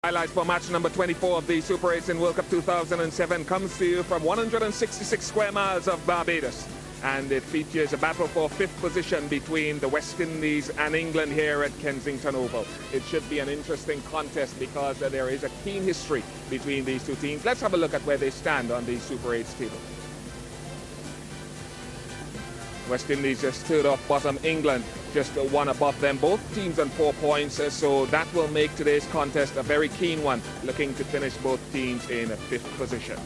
Highlights for match number 24 of the Super 8 in World Cup 2007 comes to you from 166 square miles of Barbados. And it features a battle for fifth position between the West Indies and England here at Kensington Oval. It should be an interesting contest because there is a keen history between these two teams. Let's have a look at where they stand on the Super 8's table. West Indies just third off bottom, England just one above them. Both teams on 4 points, so that will make today's contest a very keen one, looking to finish both teams in a fifth position.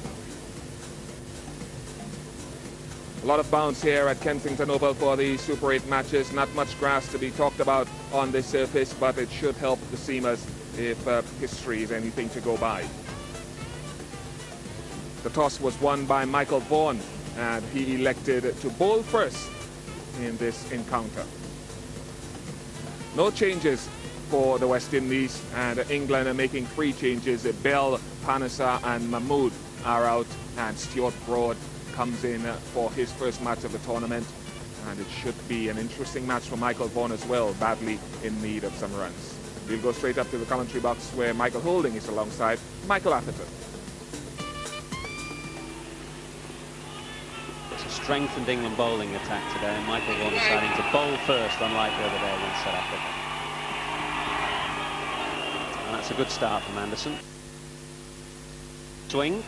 A lot of bounce here at Kensington Oval for the Super 8 matches. Not much grass to be talked about on the surface, but it should help the seamers if history is anything to go by. The toss was won by Michael Vaughan, and he elected to bowl first in this encounter. No changes for the West Indies, and England are making 3 changes. Bell, Panasa and Mahmood are out, and Stuart Broad comes in for his first match of the tournament, and it should be an interesting match for Michael Vaughan as well, badly in need of some runs. We'll go straight up to the commentary box where Michael Holding is alongside Michael Atherton. Strengthened England bowling attack today, and Michael Vaughan deciding to bowl first, unlike the other day against South Africa. And that's a good start from Anderson. Swing.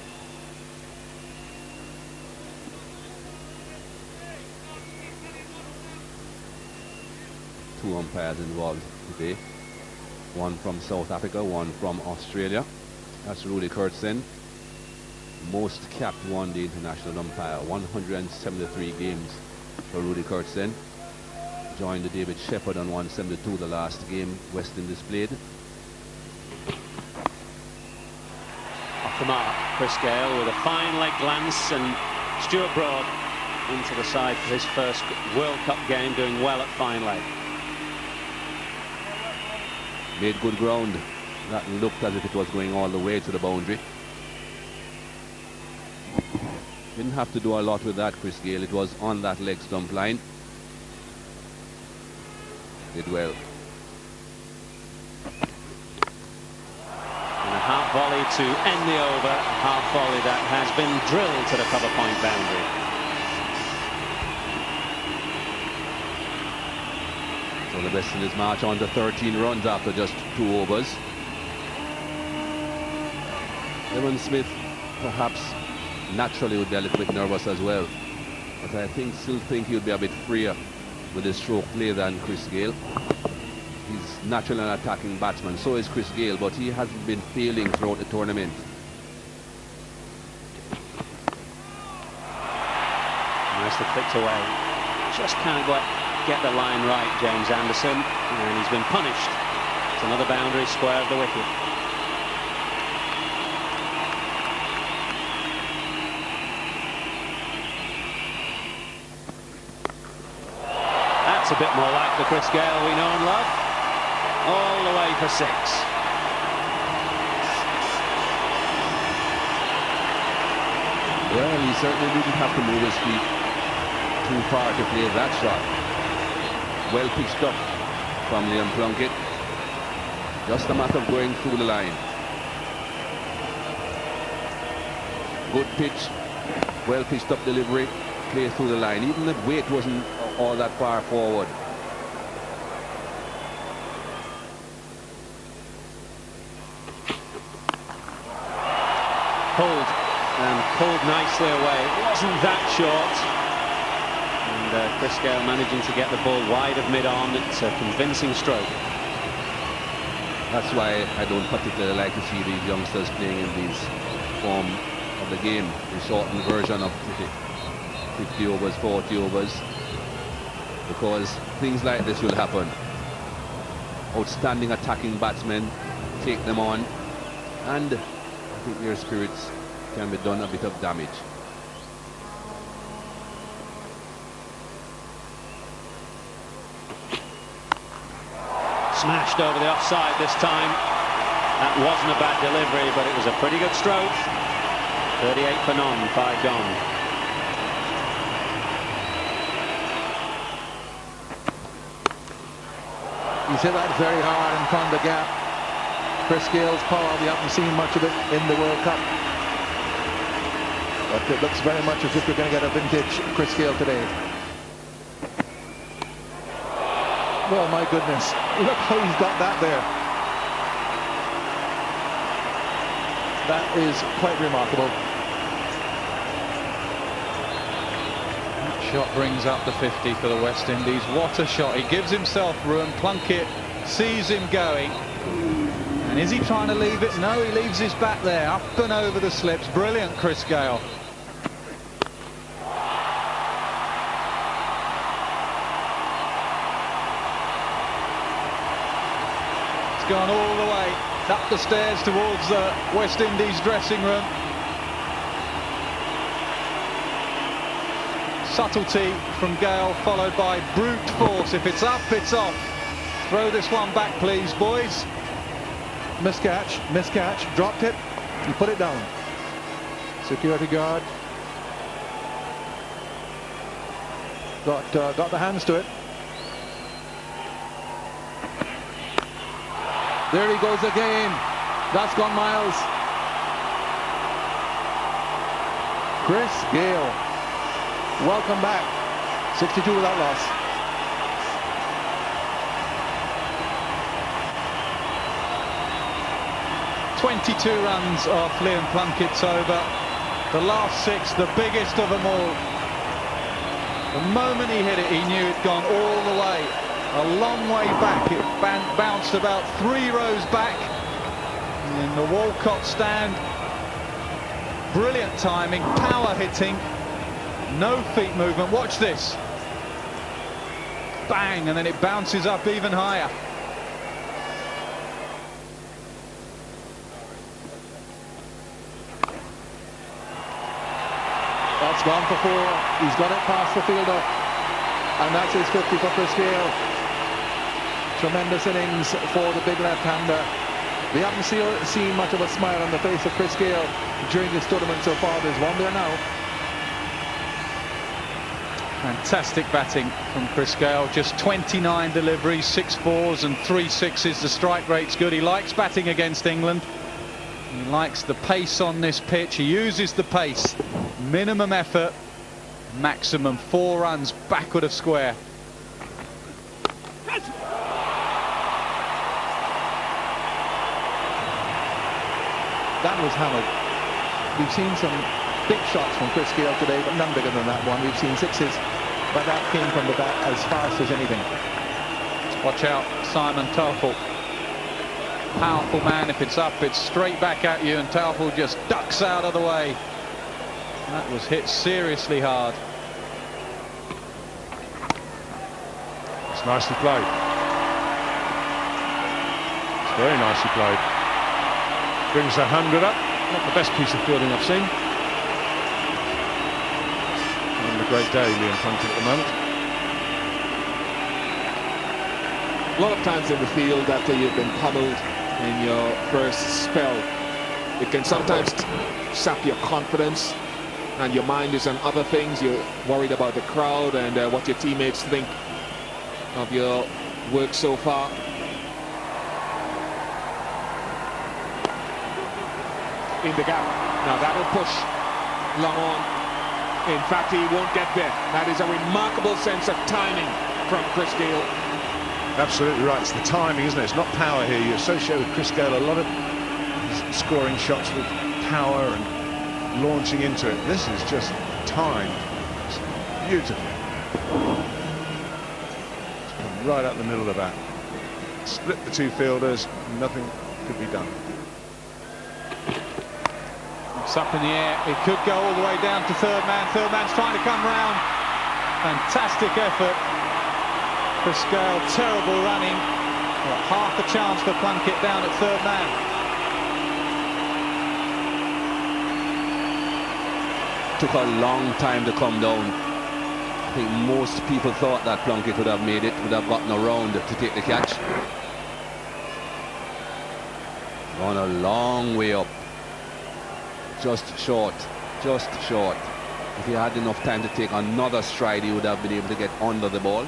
Two umpires involved today. One from South Africa, one from Australia. That's Rudy Kurtzen. Most capped one-day international umpire, 173 games for Rudy Kurtzen. Joined the David Shepherd on 172, the last game West Indies played. Off the mark, Chris Gale with a fine leg glance, and Stuart Broad into the side for his first World Cup game, doing well at fine leg. Made good ground. That looked as if it was going all the way to the boundary. Didn't have to do a lot with that, Chris Gale. It was on that leg stump line. Did well. And a half volley to end the over. A half volley that has been drilled to the cover point boundary. So the West Indies march on to 13 runs after just 2 overs. Evan Smith perhaps naturally would be a little bit nervous as well, but I still think he'll be a bit freer with his stroke play than Chris Gale. He's naturally an attacking batsman, so is Chris Gale, but he hasn't been failing throughout the tournament. Nicely flicked away. Just can't get the line right, James Anderson, and he's been punished. It's another boundary square of the wicket. That's a bit more like the Chris Gale we know and love. All the way for 6. Well, he certainly didn't have to move his feet too far to play that shot. Well pitched up from Liam Plunkett. Just a matter of going through the line. Good pitch, well pitched up delivery, play through the line. Even the weight wasn't all that far forward. Pulled, and pulled nicely away. It wasn't that short. And Chris Gale managing to get the ball wide of mid-arm. It's a convincing stroke. That's why I don't particularly like to see these youngsters playing in these form of the game, the shortened version of 50 overs, 40 overs, because things like this will happen. Outstanding attacking batsmen take them on, and I think their spirits can be done a bit of damage. Smashed over the offside this time. That wasn't a bad delivery, but it was a pretty good stroke. 38 for none, 5 gone. He's hit that very hard and found the gap. Chris Gale's power, we haven't seen much of it in the World Cup. But it looks very much as if we're going to get a vintage Chris Gale today. Well, my goodness, look how he's got that there. That is quite remarkable. That shot brings up the 50 for the West Indies. What a shot. He gives himself room. Plunkett sees him going. And is he trying to leave it? No, he leaves his bat there, up and over the slips. Brilliant, Chris Gale. It's gone all the way up the stairs towards the West Indies dressing room. Subtlety from Gale, followed by brute force. If it's up, it's off. Throw this one back, please, boys. Miscatch, dropped it, and put it down. Security guard got the hands to it. There he goes again. That's gone miles. Chris Gale, welcome back. 62 without loss. .22 runs off Liam Plunkett's over. The last 6, the biggest of them all. The moment he hit it, he knew it'd gone all the way. A long way back. It bounced about 3 rows back in the Walcott stand. Brilliant timing, power hitting, no feet movement. Watch this. Bang, and then it bounces up even higher. That's gone for 4. He's got it past the fielder. And that's his 50 for Chris Gale. Tremendous innings for the big left-hander. We haven't seen much of a smile on the face of Chris Gale during this tournament so far. There's one there now. Fantastic batting from Chris Gale. Just 29 deliveries, 6 4s and 3 6s. The strike rate's good. He likes batting against England. He likes the pace on this pitch. He uses the pace. Minimum effort, maximum 4 runs backward of square. That was hammered. We've seen some big shots from Chris Gale today, but none bigger than that one. We've seen 6s, but that came from the bat as fast as anything. Watch out, Simon Taufel. Powerful man. If it's up, it's straight back at you, and Taufel just ducks out of the way. That was hit seriously hard. It's nicely played. It's very nicely played. Brings the 100 up. Not the best piece of fielding I've seen. Having a great day, Liam Plunkett, at the moment. A lot of times in the field, after you've been pummeled in your first spell, it can sometimes sap your confidence, and your mind is on other things. You're worried about the crowd and what your teammates think of your work so far. In the gap. Now that'll push long on. In fact, he won't get there. That is a remarkable sense of timing from Chris Gale. Absolutely right. It's the timing, isn't it? It's not power here. You associate with Chris Gale a lot of scoring shots with power and launching into it. This is just timed. It's beautiful. It's come right up the middle of the bat. Split the 2 fielders. Nothing could be done. It's up in the air. It could go all the way down to third man. Third man's trying to come round. Fantastic effort. Chris Gale, terrible running. Well, half a chance for Plunkett down at third man. Took a long time to come down. I think most people thought that Plunkett would have made it, would have gotten around to take the catch. Gone a long way up. Just short, just short. If he had enough time to take another stride, he would have been able to get under the ball.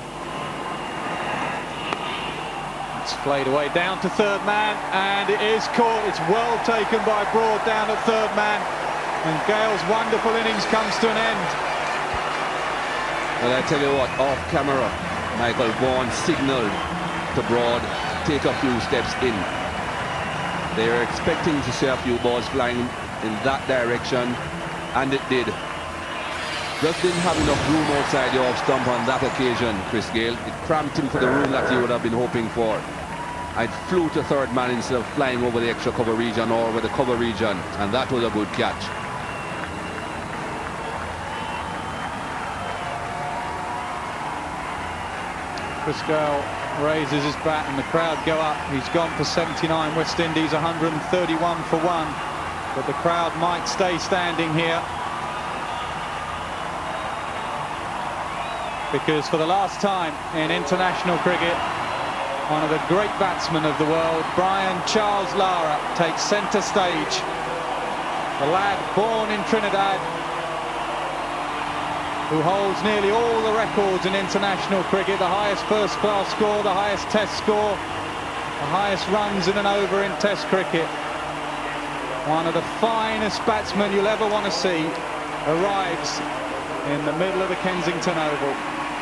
It's played away down to third man, and it is caught. It's well taken by Broad down at third man, and Gale's wonderful innings comes to an end. Well, I tell you what, off camera, Michael Vaughan signalled to Broad, take a few steps in. They were expecting to see a few balls flying in that direction, and it did. Just didn't have enough room outside the off stump on that occasion, Chris Gale. It cramped him for the room that he would have been hoping for. I'd flew to third man instead of flying over the extra cover region or over the cover region, and that was a good catch. Chris Gale raises his bat and the crowd go up. He's gone for 79, West Indies 131 for 1, but the crowd might stay standing here, because for the last time in international cricket, one of the great batsmen of the world, Brian Charles Lara, takes centre stage. The lad born in Trinidad, who holds nearly all the records in international cricket, the highest first-class score, the highest test score, the highest runs in an over in test cricket. One of the finest batsmen you'll ever want to see arrives in the middle of the Kensington Oval.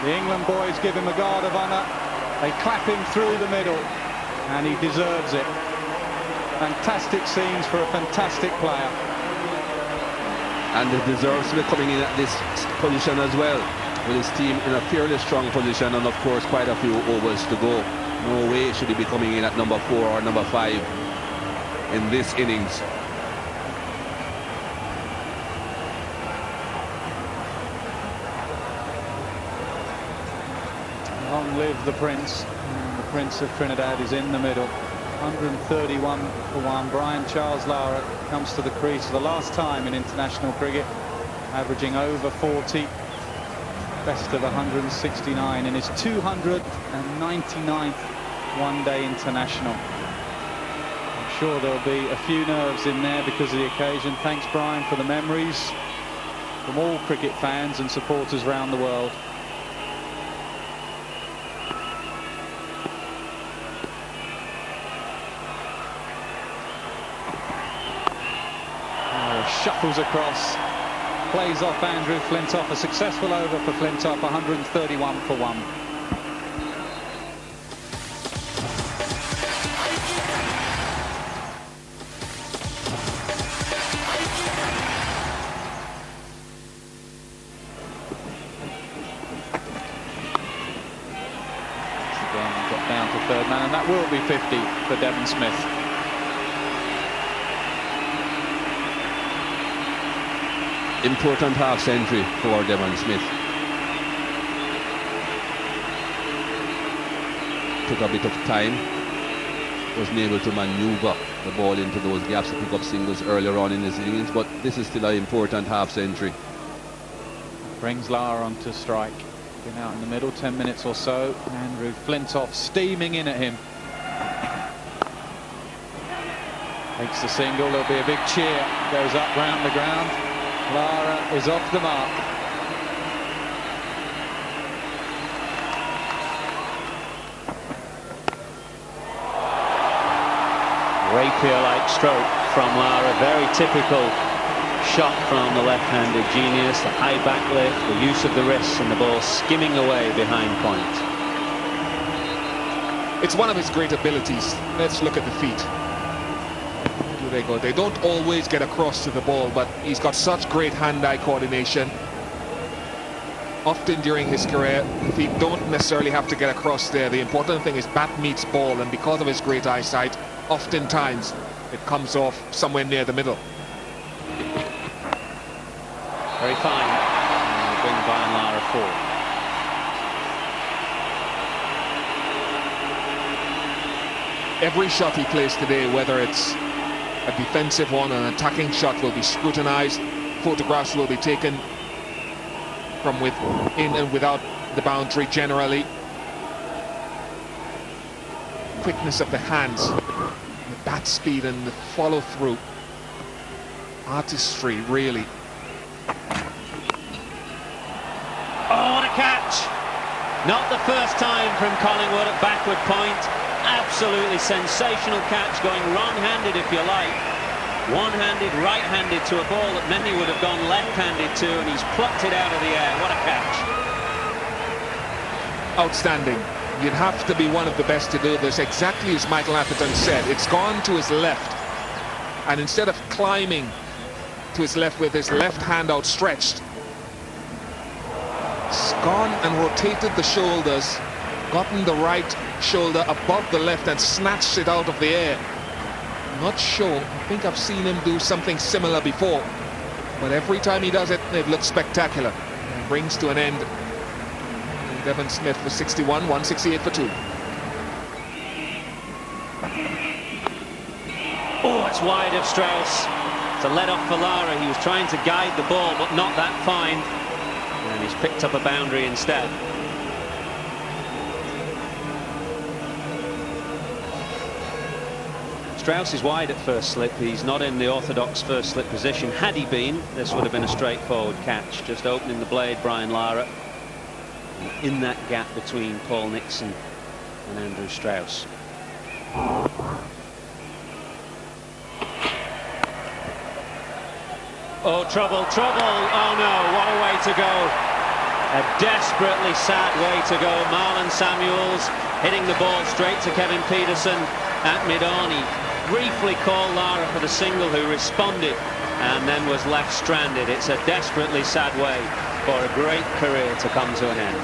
The England boys give him a guard of honour. They clap him through the middle, and he deserves it. Fantastic scenes for a fantastic player. And he deserves to be coming in at this position as well, with his team in a fairly strong position, and of course quite a few overs to go. No way should he be coming in at number 4 or number 5 in this innings. Long live the Prince. And the Prince of Trinidad is in the middle. 131 for 1. Brian Charles Lara comes to the crease for the last time in international cricket, averaging over 40. Best of 169 in his 299th one-day international. I'm sure there'll be a few nerves in there because of the occasion. Thanks, Brian, for the memories from all cricket fans and supporters around the world. Shuffles across, plays off Andrew Flintoff. A successful over for Flintoff, 131 for 1. Again, got down to third man, and that will be 50 for Devon Smith. Important half century for Devon Smith. Took a bit of time, wasn't able to maneuver the ball into those gaps to pick up singles earlier on in his innings, but this is still an important half century. Brings Lara onto strike. Been out in the middle, 10 minutes or so. Andrew Flintoff steaming in at him. Makes the single, there'll be a big cheer. Goes up round the ground. Lara is off the mark. Rapier-like stroke from Lara, very typical shot from the left-handed genius. The high back lift, the use of the wrists, and the ball skimming away behind point. It's one of his great abilities. Let's look at the feet. They go. They don't always get across to the ball, but he's got such great hand-eye coordination. Often during his career, the feet don't necessarily have to get across there. The important thing is bat meets ball, and because of his great eyesight, oftentimes it comes off somewhere near the middle. Very fine. Bring Brian Lara forward. Every shot he plays today, whether it's a defensive one, an attacking shot, will be scrutinized. Photographs will be taken from within and without the boundary generally. Quickness of the hands, the bat speed and the follow through. Artistry, really. Oh, what a catch! Not the first time from Collingwood at backward point. Absolutely sensational catch, going wrong-handed if you like. One-handed, right-handed to a ball that many would have gone left-handed to, and he's plucked it out of the air. What a catch. Outstanding. You'd have to be one of the best to do this, exactly as Michael Atherton said. It's gone to his left, and instead of climbing to his left with his left hand outstretched, it's gone and rotated the shoulders, gotten the right shoulder above the left and snatched it out of the air. Not sure. I think I've seen him do something similar before, but every time he does it, it looks spectacular. And brings to an end Devon Smith for 61, 168 for 2. Oh, it's wide of Strauss. It's a let off for Lara. He was trying to guide the ball, but not that fine. And he's picked up a boundary instead. Strauss is wide at first slip. He's not in the orthodox first slip position. Had he been, this would have been a straightforward catch. Just opening the blade, Brian Lara. And in that gap between Paul Nixon and Andrew Strauss. Oh, trouble, trouble. Oh, no, what a way to go. A desperately sad way to go. Marlon Samuels hitting the ball straight to Kevin Peterson at mid-on. He briefly called Lara for the single, who responded and then was left stranded. It's a desperately sad way for a great career to come to an end.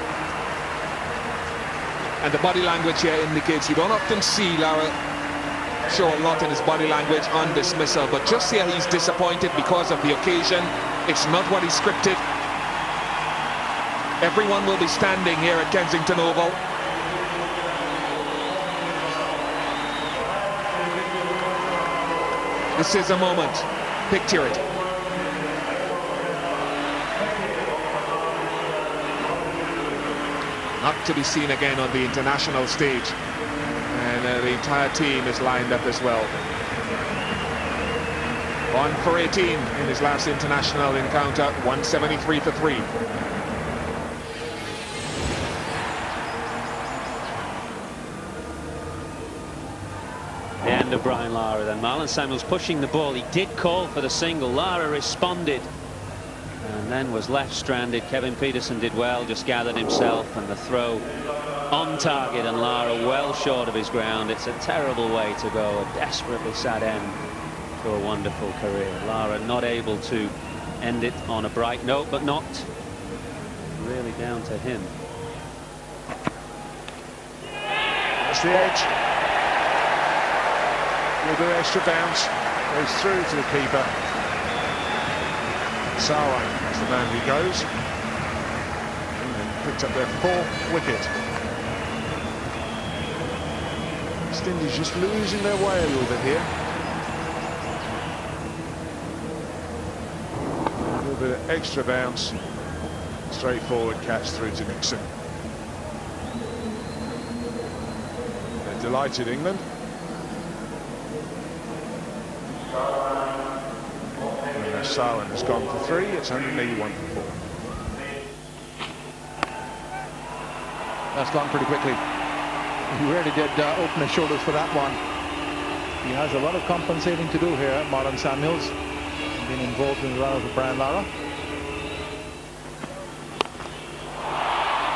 And the body language here indicates you don't often see Lara show a lot in his body language on dismissal, but just here he's disappointed because of the occasion. It's not what he scripted. Everyone will be standing here at Kensington Oval. This is a moment. Picture it. Not to be seen again on the international stage. And the entire team is lined up as well. 1 for 18 in his last international encounter, 173 for 3. The end of Brian Lara then. Marlon Samuels pushing the ball. He did call for the single. Lara responded and then was left stranded. Kevin Peterson did well, just gathered himself, and the throw on target, and Lara well short of his ground. It's a terrible way to go, a desperately sad end to a wonderful career. Lara not able to end it on a bright note, but not really down to him. That's the edge. With an extra bounce, goes through to the keeper. Sawa is the man who goes. And picked up their 4th wicket. West Indies just losing their way a little bit here. A little bit of extra bounce. Straightforward catch through to Nixon. They're delighted, England. And Sarwin has gone for 3. It's only 1 for 4. That's gone pretty quickly. He really did open his shoulders for that one. He has a lot of compensating to do here, Marlon Samuels. Been involved in the round with Brian Lara.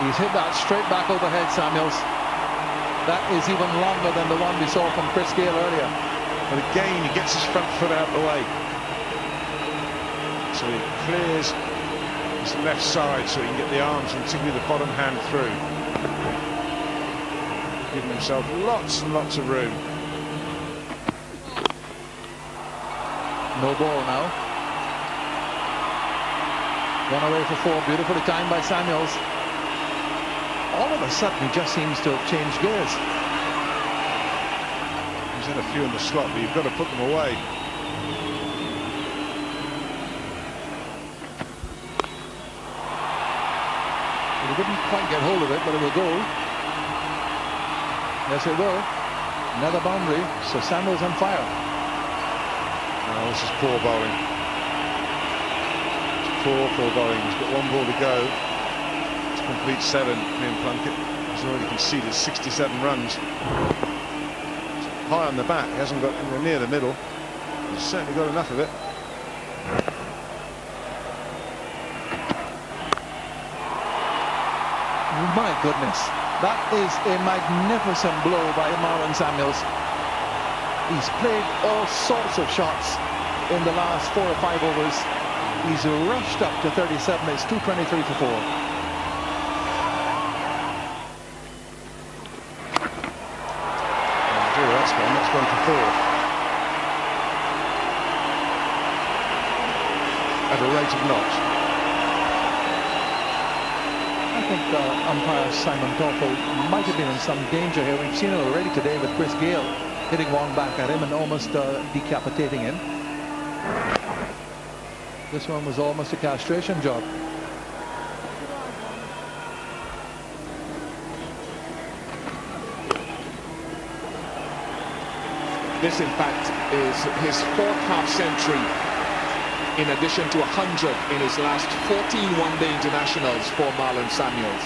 He's hit that straight back overhead, Samuels. That is even longer than the one we saw from Chris Gayle earlier. But again, he gets his front foot out the way. So he clears his left side so he can get the arms and particularly the bottom hand through. Giving himself lots and lots of room. No ball now. One away for 4. Beautifully timed by Samuels. All of a sudden, he just seems to have changed gears. He's had a few in the slot, but you've got to put them away. He didn't quite get hold of it, but it will go. Yes, it will. Another boundary, so Samuels on fire. Oh, this is poor bowling. It's poor bowling. He's got 1 ball to go. It's complete 7. Ian Plunkett has already conceded 67 runs. high on the back. He hasn't got anywhere near the middle. He's certainly got enough of it. My goodness, that is a magnificent blow by Marlon Samuels. He's played all sorts of shots in the last 4 or 5 overs. He's rushed up to 37. It's 223 for 4. That's gone for 4. At a rate of knots. I think umpire Simon Toffel might have been in some danger here. We've seen it already today with Chris Gale hitting one back at him and almost decapitating him. This one was almost a castration job. This, in fact, is his 4th half-century, in addition to 100 in his last 14 one-day internationals for Marlon Samuels.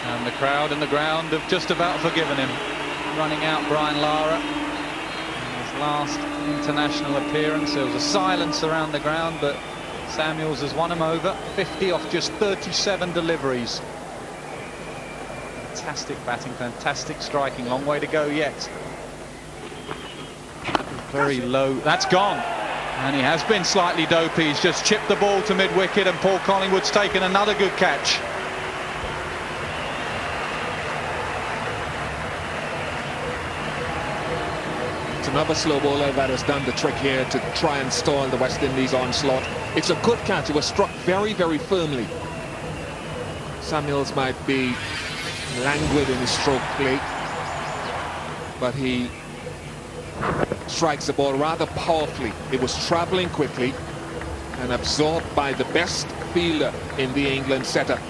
And the crowd and the ground have just about forgiven him. Running out Brian Lara. In his last international appearance, there was a silence around the ground, but Samuels has won him over. 50 off just 37 deliveries. Fantastic batting, fantastic striking. Long way to go yet. Very low. That's gone. And he has been slightly dopey. He's just chipped the ball to mid-wicket, and Paul Collingwood's taken another good catch. It's another slow bowler that has done the trick here to try and stall the West Indies onslaught. It's a good catch. It was struck very, very firmly. Samuels might be languid in his stroke play, but he strikes the ball rather powerfully. It was travelling quickly and absorbed by the best fielder in the England setup.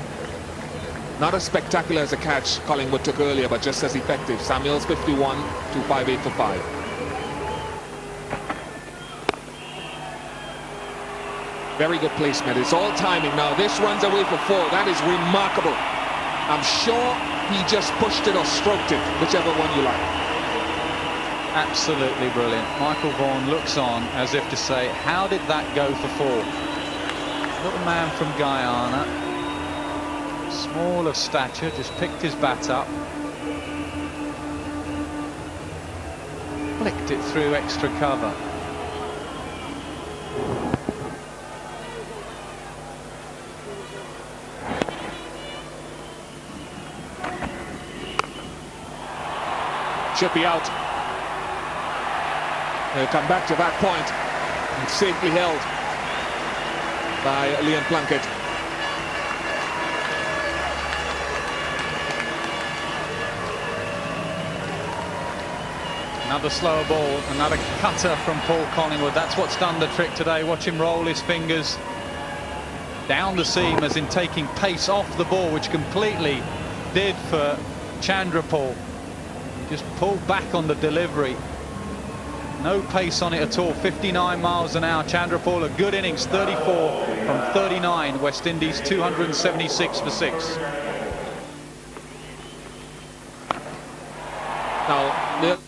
Not as spectacular as a catch Collingwood took earlier, but just as effective. Samuels 51, 258 for 5. Very good placement. It's all timing now. This runs away for 4. That is remarkable. I'm sure he just pushed it or stroked it, whichever one you like. Absolutely brilliant. Michael Vaughan looks on as if to say, how did that go for 4? Little man from Guyana, small of stature, just picked his bat up, flicked it through extra cover. Should be out. They'll come back to that point. It's safely held by Liam Plunkett. Another slower ball, another cutter from Paul Collingwood. That's what's done the trick today. Watch him roll his fingers down the seam, as in taking pace off the ball, which completely did for Chandrapal. He just pulled back on the delivery. No pace on it at all. 59 miles an hour. Chandrapal, a good innings. 34 from 39. West Indies 276 for 6. Now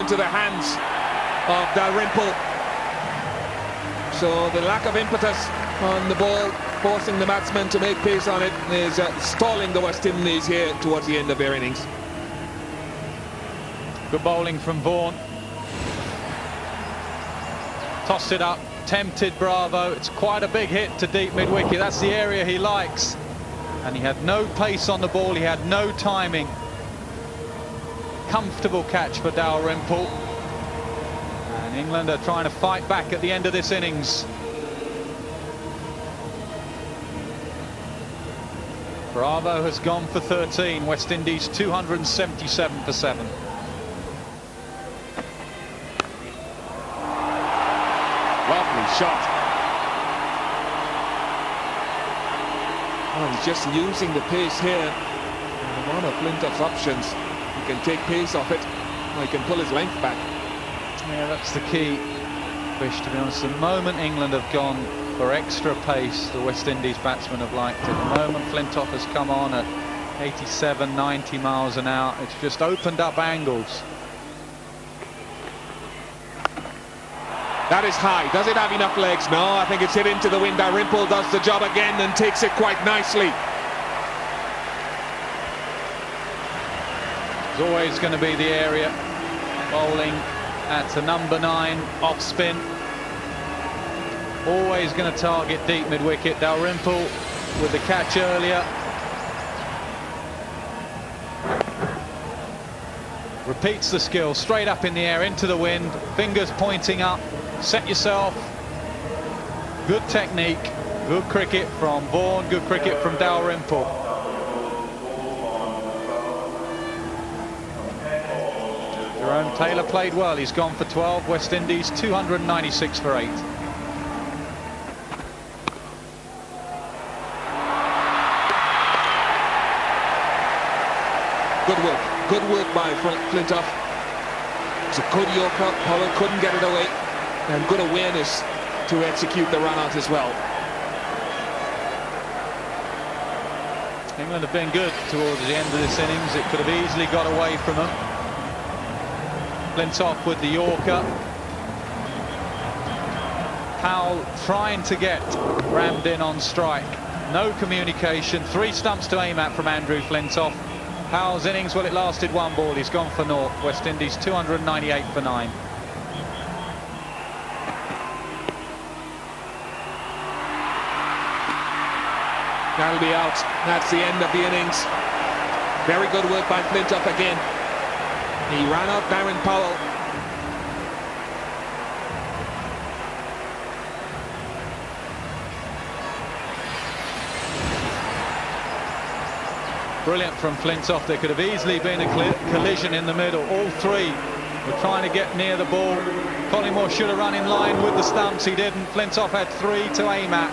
into the hands of Dalrymple. So the lack of impetus on the ball, forcing the batsman to make pace on it, is stalling the West Indies here towards the end of their innings. Good bowling from Vaughan. Tossed it up, tempted Bravo. It's quite a big hit to deep mid-wicket. That's the area he likes. And he had no pace on the ball. He had no timing. Comfortable catch for Dalrymple. And England are trying to fight back at the end of this innings. Bravo has gone for 13. West Indies 277 for 7. Lovely shot. Oh, he's just using the pace here. And one of Flintoff's options. He can take pace off it, or he can pull his length back. Yeah, that's the key, Fish, to be honest. The moment England have gone for extra pace, the West Indies batsmen have liked it. The moment Flintoff has come on at 87, 90 miles an hour, it's just opened up angles. That is high. Does it have enough legs? No, I think it's hit into the wind. Dalrymple does the job again and takes it quite nicely. It's always going to be the area. Bowling at the number 9 off spin. Always going to target deep mid-wicket. Dalrymple with the catch earlier. Repeats the skill, straight up in the air, into the wind, fingers pointing up, set yourself. Good technique, good cricket from Vaughan, good cricket from Dalrymple. Jerome Taylor played well, he's gone for 12, West Indies 296 for 8. Good work by Flintoff. It's a good Yorker. Pollard couldn't get it away. And good awareness to execute the run out as well. England have been good towards the end of this innings. It could have easily got away from them. Flintoff with the Yorker. Powell trying to get rammed in on strike. No communication. 3 stumps to aim at from Andrew Flintoff. Powell's innings, well, it lasted 1 ball. He's gone for 0. West Indies 298 for 9. That'll be out. That's the end of the innings. Very good work by Flintoff again. He ran out Darren Powell. Brilliant from Flintoff. There could have easily been a collision in the middle. All 3 were trying to get near the ball. Collymore should have run in line with the stumps. He didn't. Flintoff had 3 to aim at.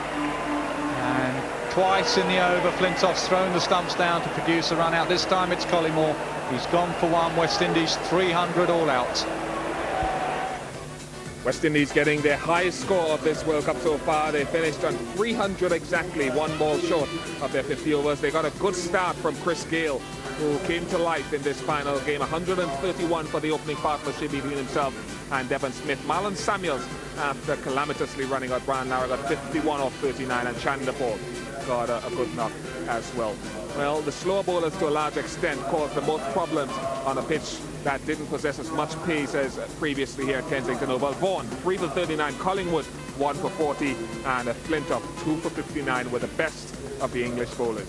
And twice in the over, Flintoff's thrown the stumps down to produce a run out. This time it's Collymore. He's gone for 1. West Indies 300 all out. West Indies getting their highest score of this World Cup so far. They finished on 300 exactly, 1 ball short of their 50 overs. They got a good start from Chris Gayle, who came to life in this final game. 131 for the opening partnership between himself and Devon Smith. Marlon Samuels, after calamitously running out Brian Lara, got 51 off 39, and Chandapur got a good knock as well. Well, the slow bowlers to a large extent caused the most problems on a pitch that didn't possess as much pace as previously here at Kensington Oval. Vaughan, 3 for 39, Collingwood, 1 for 40, and Flintoff, 2 for 59, were the best of the English bowlers.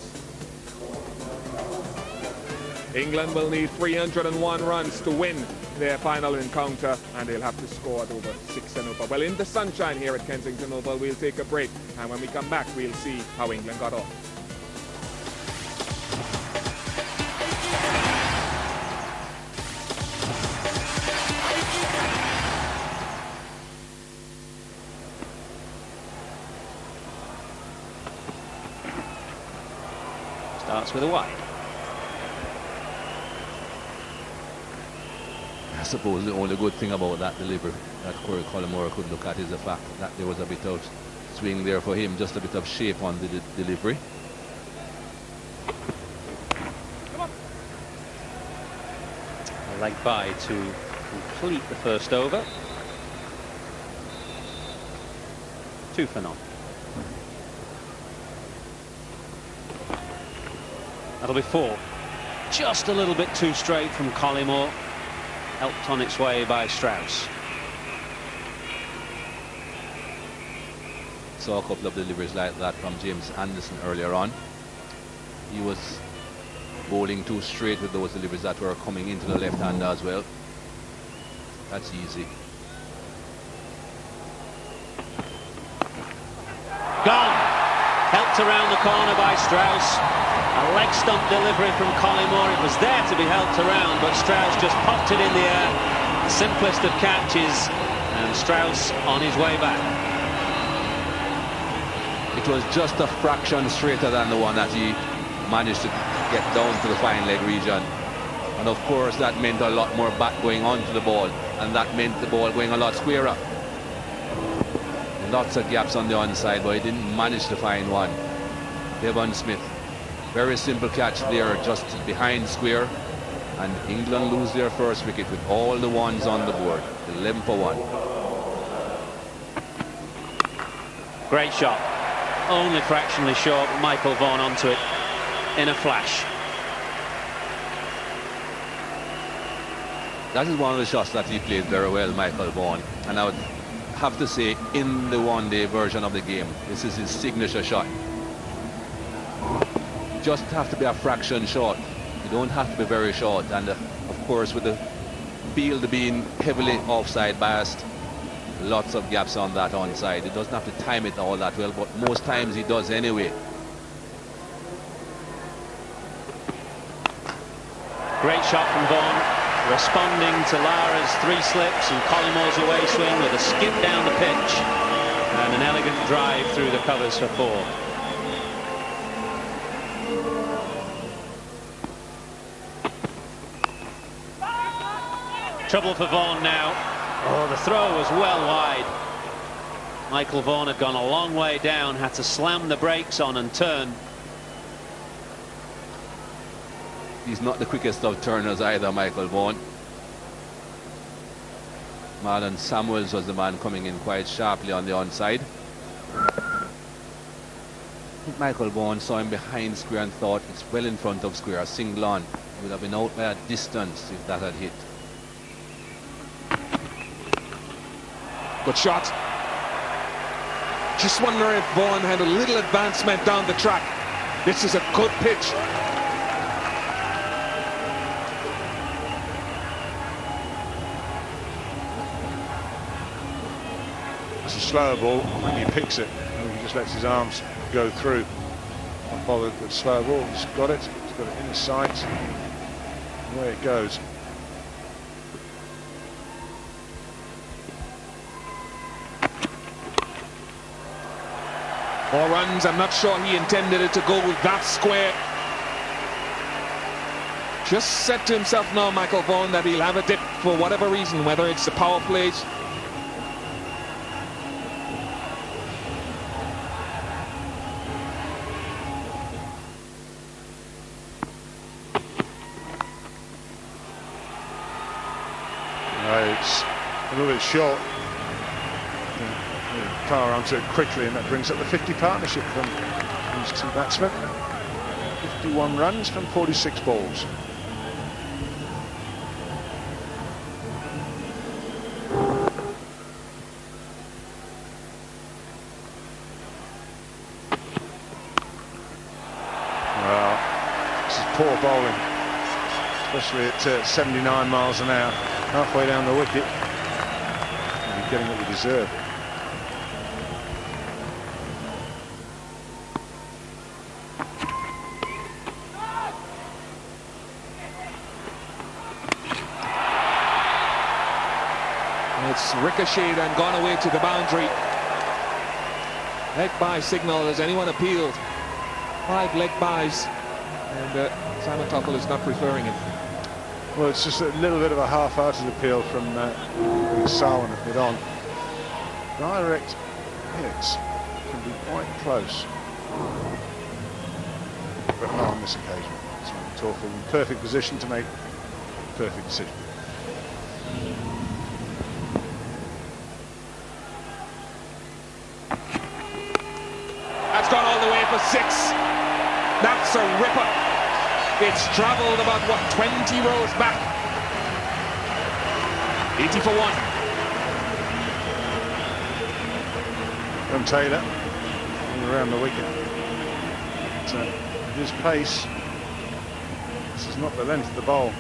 England will need 301 runs to win their final encounter, and they'll have to score at over 6 and over. Well, in the sunshine here at Kensington Oval, we'll take a break, and when we come back, we'll see how England got off. Starts with a wide. I suppose the only good thing about that delivery that Corey Collymore could look at is the fact that there was a bit of swing there for him, just a bit of shape on the delivery. A leg by to complete the first over. 2 for 0. That'll be 4. Just a little bit too straight from Collymore. Helped on its way by Strauss. Saw a couple of deliveries like that from James Anderson earlier on. He was bowling too straight with those deliveries that were coming into the left hand as well. That's easy. Gone. Helped around the corner by Strauss. A leg stump delivery from Collymore. It was there to be helped around, but Strauss just popped it in the air. The simplest of catches, and Strauss on his way back. It was just a fraction straighter than the one that he managed to get down to the fine leg region. And of course that meant a lot more back going onto the ball, and that meant the ball going a lot squarer. Lots of gaps on the onside, but he didn't manage to find one. Devon Smith, very simple catch there, just behind square, and England lose their first wicket with all the ones on the board. 11 for 1. Great shot. Only fractionally short, but Michael Vaughan onto it in a flash. That is one of the shots that he played very well, Michael Vaughan. And I would have to say, in the one-day version of the game, this is his signature shot. Just have to be a fraction short. You don't have to be very short. And of course, with the field being heavily offside biased, lots of gaps on that onside. He doesn't have to time it all that well, but most times he does anyway. Great shot from Vaughan, responding to Lara's 3 slips and Collimore's away swing with a skip down the pitch and an elegant drive through the covers for 4. Trouble for Vaughan now. Oh, the throw was well wide. Michael Vaughan had gone a long way down, had to slam the brakes on and turn. He's not the quickest of turners either, Michael Vaughan. Marlon Samuels was the man coming in quite sharply on the onside. I think Michael Vaughan saw him behind square and thought it's well in front of square, a single on. He would have been out by a distance if that had hit. Good shot. Just wonder if Vaughan had a little advancement down the track. This is a good pitch. It's a slower ball. When he picks it, he just lets his arms go through. Not bothered with slow ball. He's got it. He's got it in his sights. Away it goes. 4 runs. I'm not sure he intended it to go that square. Just said to himself now, Michael Vaughan, that he'll have a dip for whatever reason, whether it's the power plays. It's a little bit short. Car onto it quickly, and that brings up the 50 partnership from these 2 batsmen. 51 runs from 46 balls. Well, this is poor bowling, especially at 79 miles an hour, halfway down the wicket. And you're getting what you deserve. It's ricocheted and gone away to the boundary. Leg bye signal. Has anyone appealed? 5 leg byes, and Simon Tuckle is not preferring it. Well, it's just a little bit of a half-hearted appeal from Sarwan a bit on. Direct hits can be quite close, but not on this occasion. Simon Tuckle in perfect position to make a perfect decision. That's gone all the way for 6. That's a ripper. It's travelled about, what, 20 rows back. 80 for 1. From Taylor, around the wicket. But, his pace, this is not the length of the bowl.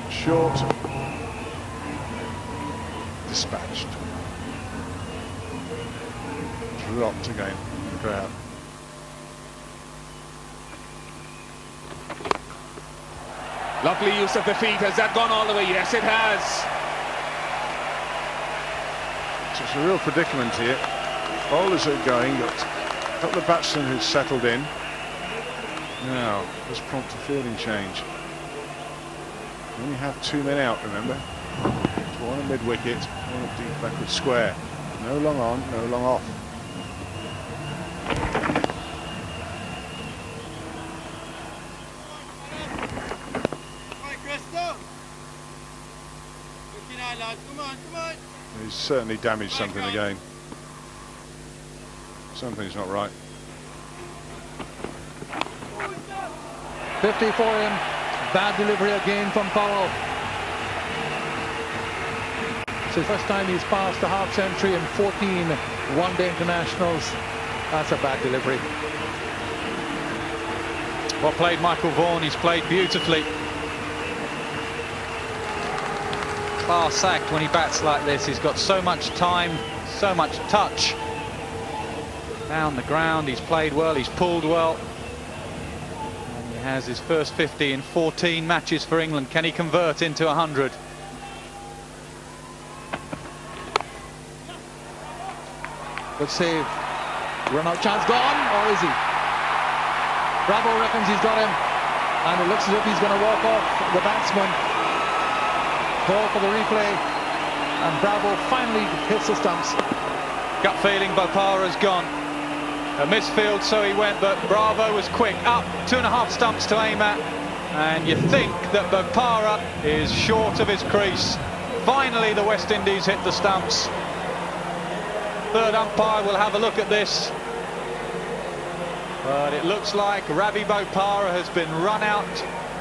Short, dispatched. Dropped again in the crowd. Lovely use of the feet. Has that gone all the way? Yes, it has. So it's a real predicament here. Bowlers are going, got a couple of batsmen who've settled in. Now, let's prompt a fielding change. You only have 2 men out, remember? One at mid-wicket, one at deep backward square. No long on, no long off. Come on. He's certainly damaged something again. Something's not right. 50 for him. Bad delivery again from Powell. It's the first time he's passed the half century in 14 one-day internationals. That's a bad delivery. Well played, Michael Vaughan. He's played beautifully. Class act when he bats like this. He's got so much time, so much touch. Down the ground, he's played well, he's pulled well. And he has his first 50 in 14 matches for England. Can he convert into 100? Good save. Run out chance gone, or is he? Bravo reckons he's got him, and it looks as if he's going to walk off the batsman. Ball for the replay, and Bravo finally hits the stumps. Gut feeling, Bopara's gone. A misfield, so he went, but Bravo was quick. Up, 2.5 stumps to aim at, and you think that Bopara is short of his crease. Finally, the West Indies hit the stumps. Third umpire will have a look at this. But it looks like Ravi Bopara has been run out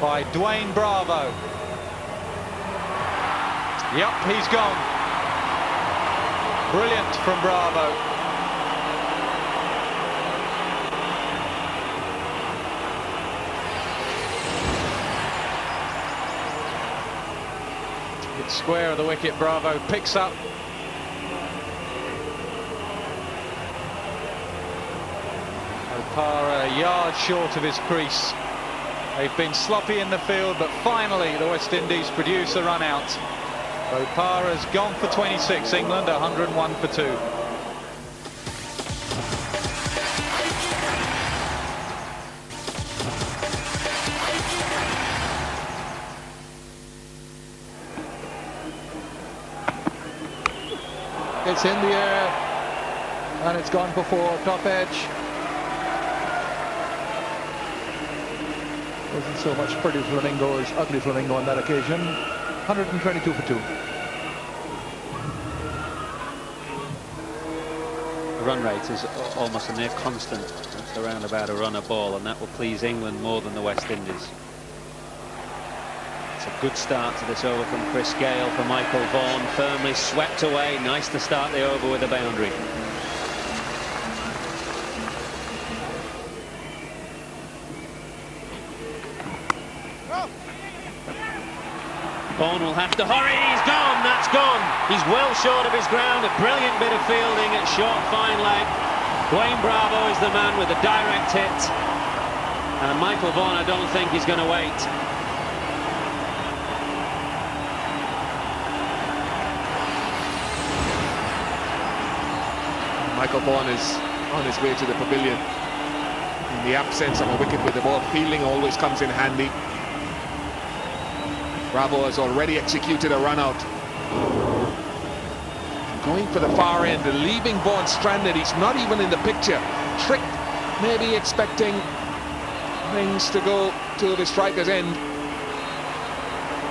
by Dwayne Bravo. Yep, he's gone. Brilliant from Bravo. It's square of the wicket. Bravo picks up. Bopara a yard short of his crease. They've been sloppy in the field, but finally the West Indies produce a run out. Bopara's gone for 26. England 101 for 2. It's in the air, and it's gone for 4. Top edge. Wasn't so much pretty flamingo as ugly flamingo on that occasion. 122 for 2. The run rate is almost a near constant. It's around about a run a ball, and that will please England more than the West Indies. It's a good start to this over from Chris Gale for Michael Vaughan. Firmly swept away. Nice to start the over with a boundary. Vaughan will have to hurry. He's gone. That's gone. He's well short of his ground. A brilliant bit of fielding at short, fine leg. Dwayne Bravo is the man with a direct hit. And Michael Vaughan, I don't think he's going to wait. Michael Vaughan is on his way to the pavilion. In the absence of a wicket with the ball, fielding always comes in handy. Bravo has already executed a run out. Going for the far end, leaving Vaughan stranded. He's not even in the picture. Tricked, maybe expecting things to go to the striker's end.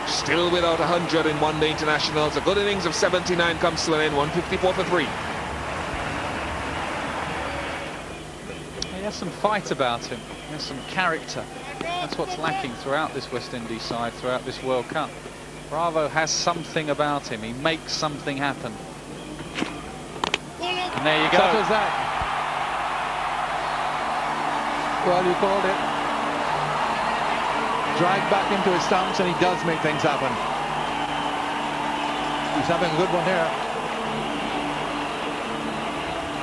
Still without 100 in one-day internationals. A good innings of 79 comes to an end. 154 for 3. He has some fight about him. He has some character. That's what's lacking throughout this West Indies side, throughout this World Cup. Bravo has something about him. He makes something happen. And there you go. Such as that. Well, you called it. Dragged back into his stumps, and he does make things happen. He's having a good one here.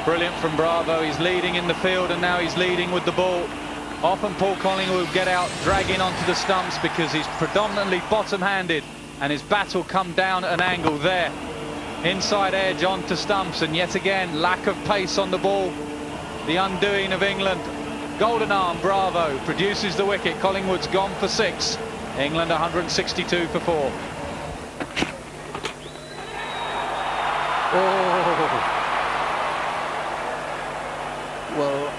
Brilliant from Bravo. He's leading in the field, and now he's leading with the ball. Often Paul Collingwood will get out, dragging onto the stumps because he's predominantly bottom-handed, and his bat will come down at an angle there. Inside edge onto stumps, and yet again lack of pace on the ball. The undoing of England. Golden arm, Bravo produces the wicket. Collingwood's gone for 6. England 162 for 4. Oh. Well,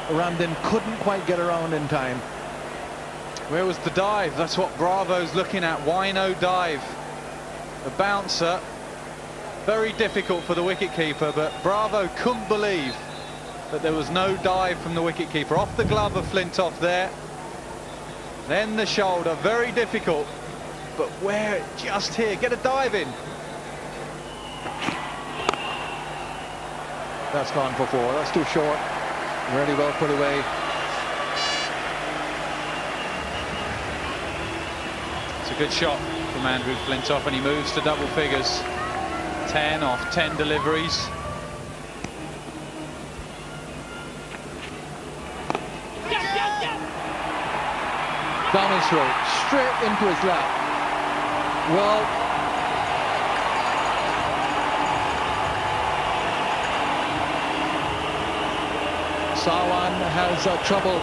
Ramdin couldn't quite get around in time. Where was the dive? That's what Bravo's looking at. Why no dive? The bouncer, very difficult for the wicketkeeper, but Bravo couldn't believe but there was no dive from the wicketkeeper. Off the glove of Flintoff there. Then the shoulder, very difficult. But where, just here, get a dive in. That's gone for 4. That's too short. Really well put away. It's a good shot from Andrew Flintoff, and he moves to double figures. 10 off 10 deliveries. Down his throat, straight into his lap. Well, Sarwan has troubled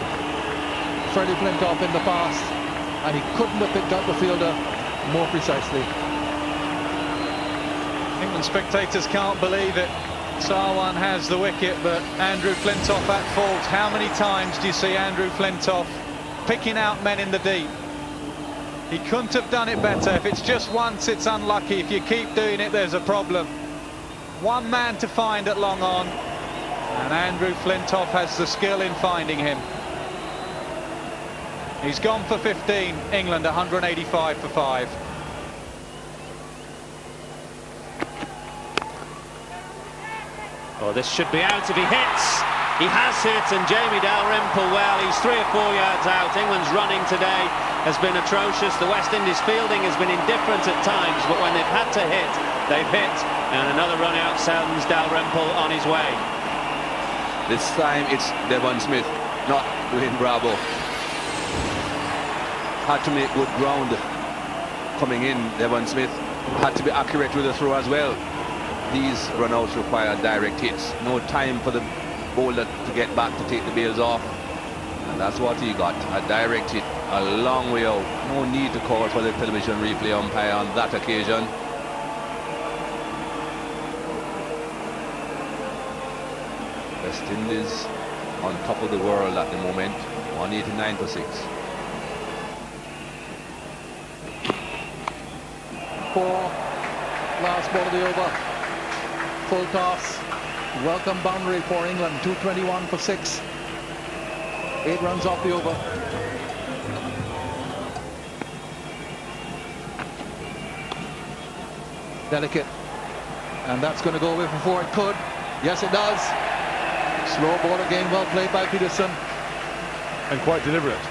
Freddie Flintoff in the past, and he couldn't have picked up the fielder more precisely. England spectators can't believe it. Sarwan has the wicket, but Andrew Flintoff at fault. How many times do you see Andrew Flintoff picking out men in the deep? He couldn't have done it better. If it's just once, it's unlucky. If you keep doing it, there's a problem. One man to find at long on, and Andrew Flintoff has the skill in finding him. He's gone for 15. England 185 for 5. Well, this should be out if he hits. He has hit, and Jamie Dalrymple, well, he's 3 or 4 yards out. England's running today has been atrocious. The West Indies fielding has been indifferent at times, but when they've had to hit, they've hit. And another run out sends Dalrymple on his way. This time it's Devon Smith, not Dwayne Bravo. Had to make good ground coming in. Devon Smith had to be accurate with the throw as well. These runouts require direct hits. No time for the bowler to get back to take the bails off. And that's what he got. A direct hit, a long way out. No need to call for the television replay umpire on that occasion. West Indies on top of the world at the moment. 189 for 6. 4. Last ball of the over. Full toss. Welcome boundary for England. 221 for 6. 8 runs off the over. Delicate. And that's going to go away from 4. It could. Yes, it does. Slow ball again. Well played by Peterson. And quite deliberate.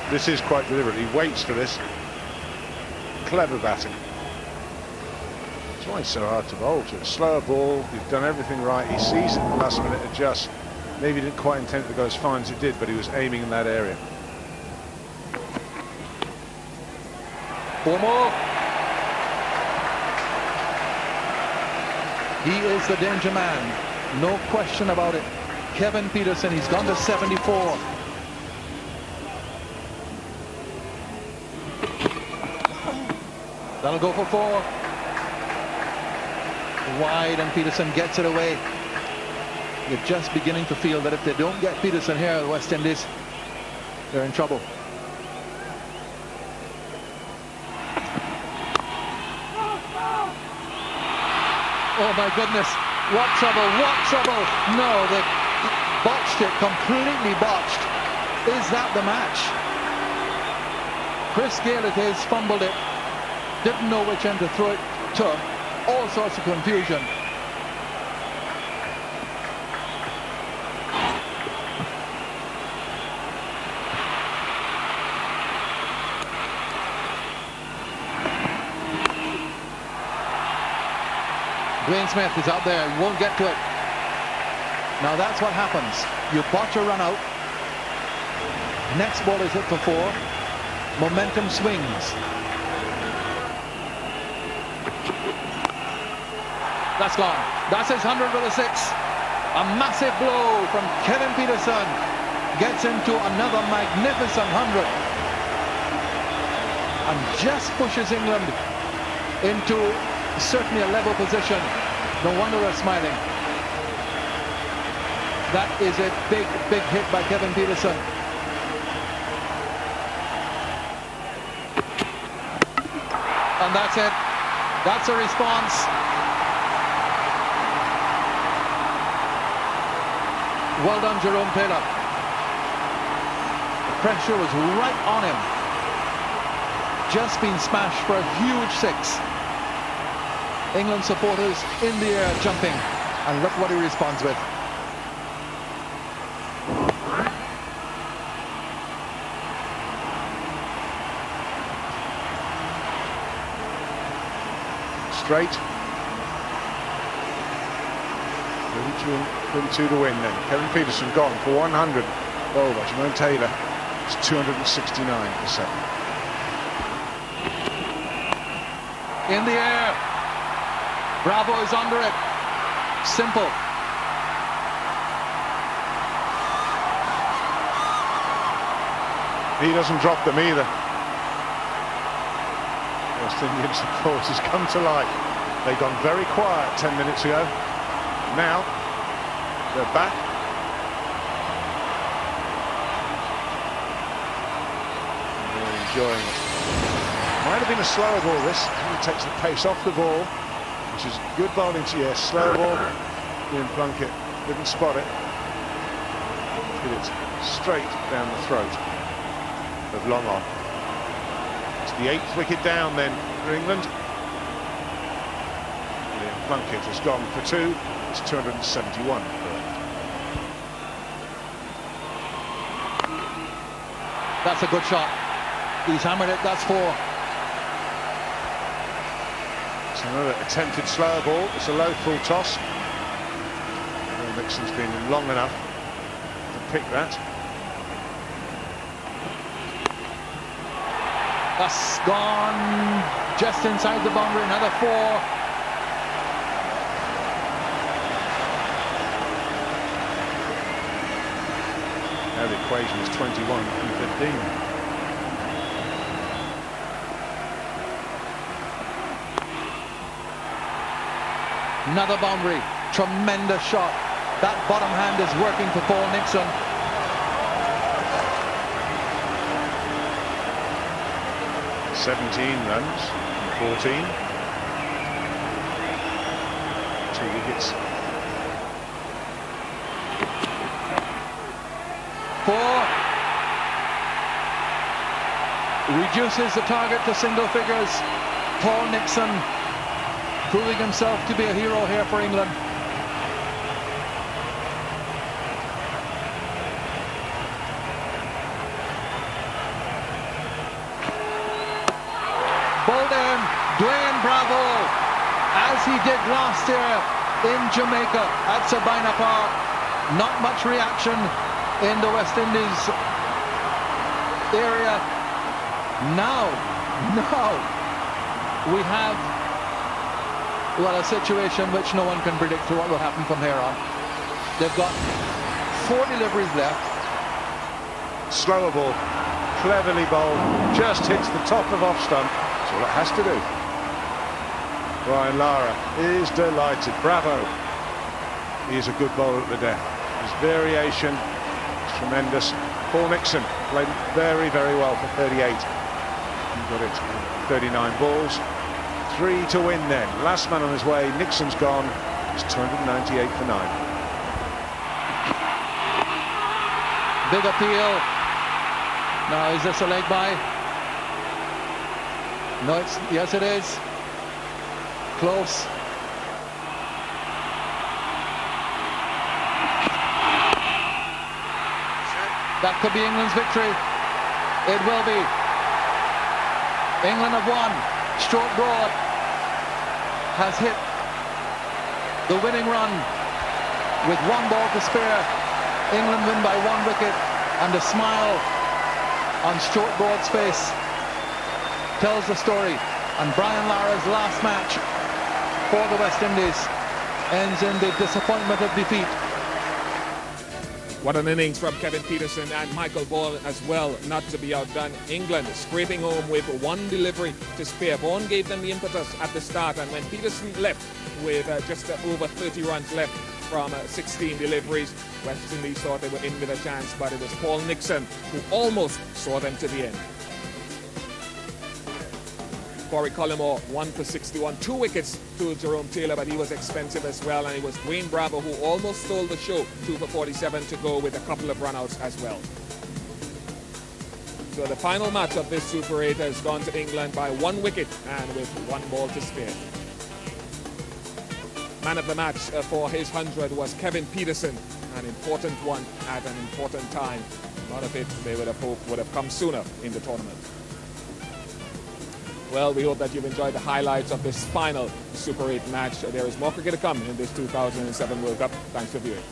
This is quite deliberate. He waits for this. Clever batting. That's why it's so hard to bowl. To a slower ball, you've done everything right. He sees it at the last minute, adjusts. Maybe he didn't quite intend it to go as far as it did, but he was aiming in that area. 4 more. He is the danger man. No question about it. Kevin Peterson, he's gone to 74. That'll go for 4. Wide, and Peterson gets it away. They're just beginning to feel that if they don't get Peterson here at West Indies, they're in trouble. Oh my goodness, what trouble, what trouble. No, they botched it, completely botched. Is that the match? Chris Gayle, it is, fumbled it. Didn't know which end to throw it to. All sorts of confusion. Dwayne Smith is out there, won't get to it. Now that's what happens. You botch a run out. Next ball is hit for 4. Momentum swings. That's gone. That's his 100 with a 6. A massive blow from Kevin Peterson gets into another magnificent 100 and just pushes England into certainly a level position. No wonder they're smiling. That is a big, big hit by Kevin Peterson. And that's it. That's a response. Well done, Jerome Taylor. The pressure was right on him. Just been smashed for a huge 6. England supporters in the air jumping, and look what he responds with. Straight. 32 to win then. Kevin Peterson gone for 100. Oh, by Jerome Taylor. It's 269 for 7. In the air. Bravo is under it. Simple. He doesn't drop them either. West Indian supporters come to life. They've gone very quiet 10 minutes ago. Now they're back. They're enjoying it. Might have been a slower ball this. He takes the pace off the ball, which is good bowling to yes. Slower ball. Ian Plunkett didn't spot it. Hit it straight down the throat of long on. It's the 8th wicket down then for England. Ian Plunkett has gone for 2. It's 271. That's a good shot. He's hammered it. That's 4. It's another attempted slower ball. It's a low full toss. Nixon's been in long enough to pick that. That's gone just inside the boundary. Another 4. Now the equation is 21 and 15. Another boundary. Tremendous shot. That bottom hand is working for Paul Nixon. "17 runs from 14. 2 wickets. 4. Reduces the target to single figures. Paul Nixon proving himself to be a hero here for England. Bolden, Dwayne Bravo, as he did last year in Jamaica at Sabina Park. Not much reaction in the West Indies area. Now we have, well, a situation which no one can predict what will happen from here on. They've got 4 deliveries left. Slower ball, cleverly bowled, just hits the top of off stump. That's all it has to do. Brian Lara is delighted. Bravo. He is a good bowler at the death. His variation is tremendous. Paul Nixon played very, very well for 38. He got it 39 balls. 3 to win then. Last man on his way. Nixon's gone. It's 298 for 9. Big appeal. Now, is this a leg by? No, yes it is. Close. That could be England's victory. It will be. England have won. Stuart Broad has hit the winning run with 1 ball to spare. England win by 1 wicket, and the smile on Stuart Broad's face tells the story. And Brian Lara's last match for the West Indies ends in the disappointment of defeat. What an innings from Kevin Peterson and Michael Vaughan as well, not to be outdone. England scraping home with 1 delivery to spare. Vaughan gave them the impetus at the start, and when Peterson left with just over 30 runs left from 16 deliveries, West Indies thought they were in with a chance, but it was Paul Nixon who almost saw them to the end. Corey Collymore, 1 for 61. 2 wickets to Jerome Taylor, but he was expensive as well. And it was Dwayne Bravo who almost stole the show, 2 for 47 to go with a couple of runouts as well. So the final match of this Super 8 has gone to England by 1 wicket and with 1 ball to spare. Man of the match for his 100 was Kevin Peterson, an important one at an important time. A lot of it they would have hoped would have come sooner in the tournament. Well, we hope that you've enjoyed the highlights of this final Super 8 match. There is more cricket to come in this 2007 World Cup. Thanks for viewing.